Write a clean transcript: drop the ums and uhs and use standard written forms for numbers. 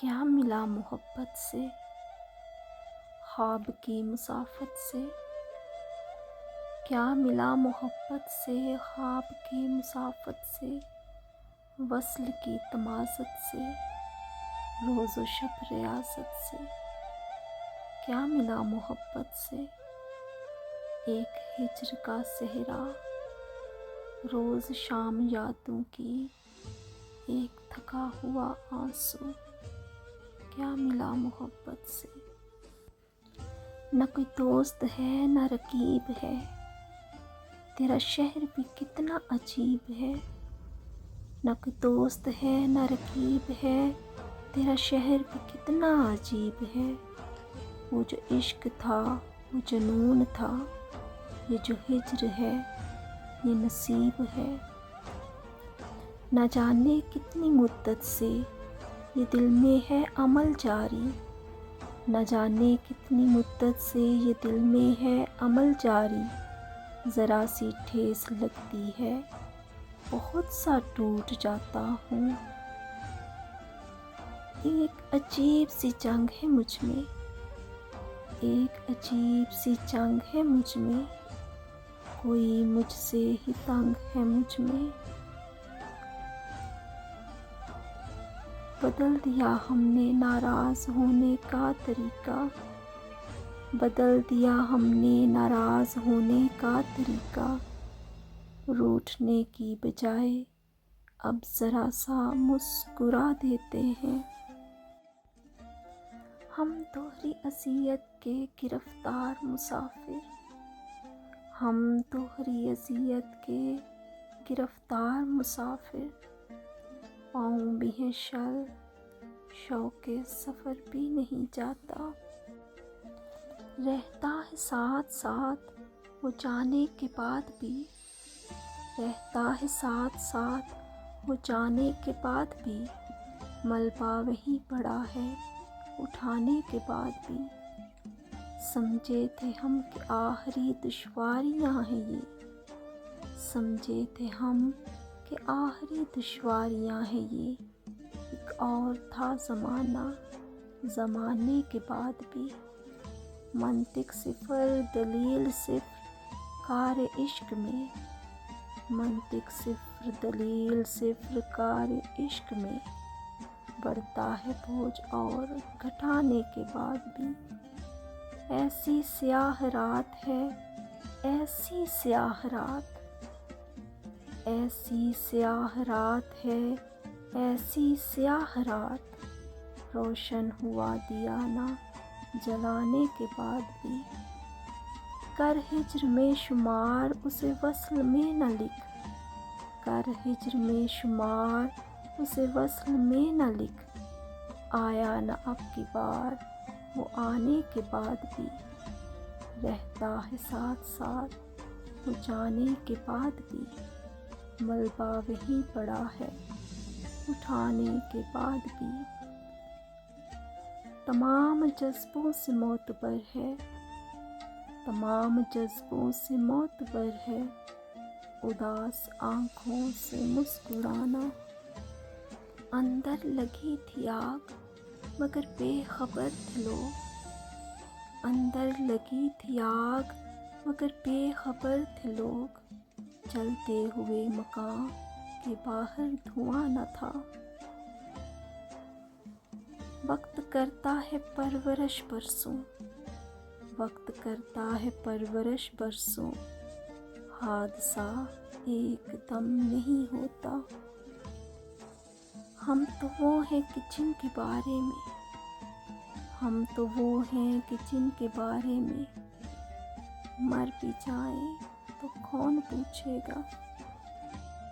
کیا ملا محبت سے، خواب کی مسافت سے؟ کیا ملا محبت سے، خواب کی مسافت سے، وصل کی تمازت سے، روز و شب ریاضت سے؟ کیا ملا محبت سے، ایک ہجر کا صحرا، روز شام یادوں کی ایک تھکا ہوا آنسو؟ کیا ملا محبت سے؟ نہ کوئی دوست ہے نہ رقیب ہے، تیرا شہر بھی کتنا عجیب ہے۔ نہ کوئی دوست ہے نہ رقیب ہے، تیرا شہر بھی کتنا عجیب ہے۔ وہ جو عشق تھا وہ جنون تھا، یہ جو ہجر ہے یہ نصیب ہے۔ نہ جانے کتنی مدت سے یہ دل میں ہے عمل جاری، نہ جانے کتنی مدت سے یہ دل میں ہے عمل جاری۔ ذرا سی ٹھیس لگتی ہے بہت سا ٹوٹ جاتا ہوں۔ ایک عجیب سی جنگ ہے مجھ میں، ایک عجیب سی جنگ ہے مجھ میں، کوئی مجھ سے ہی تنگ ہے مجھ میں۔ بدل دیا ہم نے ناراض ہونے کا طریقہ، بدل دیا ہم نے ناراض ہونے کا طریقہ۔ روٹھنے کی بجائے اب ذرا سا مسکرا دیتے ہیں۔ ہم دوہری اذیت کے گرفتار مسافر، ہم دوہری اذیت کے گرفتار مسافر۔ پاؤں بھی ہیں شل، شوق سفر بھی نہیں جاتا۔ رہتا ہے ساتھ ساتھ وہ جانے کے بعد بھی، رہتا ہے ساتھ ساتھ وہ جانے کے بعد بھی۔ ملبہ وہیں پڑا ہے اٹھانے کے بعد بھی۔ سمجھے تھے ہم کہ آخری دشواریاں ہیں یہ، سمجھے تھے ہم کہ آخری دشواریاں ہیں یہ۔ ایک اور تھا زمانہ زمانے کے بعد بھی۔ منطق صفر دلیل صفر کار عشق میں، منطق صفر دلیل صفر کار عشق میں۔ بڑھتا ہے بوجھ اور گھٹانے کے بعد بھی۔ ایسی سیاہ رات ہے، ایسی سیاہ رات، ایسی سیاہ رات ہے، ایسی سیاہ رات۔ روشن ہوا دیا نہ جلانے کے بعد بھی۔ کر ہجر میں شمار اسے وصل میں نہ لکھ، کر ہجر میں شمار اسے وصل میں نہ لکھ۔ آیا نہ اب کی بار وہ آنے کے بعد بھی۔ رہتا ہے ساتھ ساتھ وہ جانے کے بعد بھی۔ ملبہ وہیں پڑا ہے اٹھانے کے بعد بھی۔ تمام جذبوں سے معتبر ہے، تمام جذبوں سے معتبر ہے، اداس آنکھوں سے مسکرانا۔ اندر لگی تھی آگ مگر بے خبر تھے لوگ، اندر لگی تھی آگ مگر بے خبر تھے لوگ۔ جلتے ہوئے مکاں کے باہر دھواں نہ تھا۔ وقت کرتا ہے پرورش برسوں، وقت کرتا ہے پرورش برسوں، حادثہ ایک دم نہیں ہوتا۔ ہم تو وہ ہیں کہ جن کے بارے میں، ہم تو وہ ہیں کہ جن کے بارے میں مر بھی جائیں تو کون پوچھے گا۔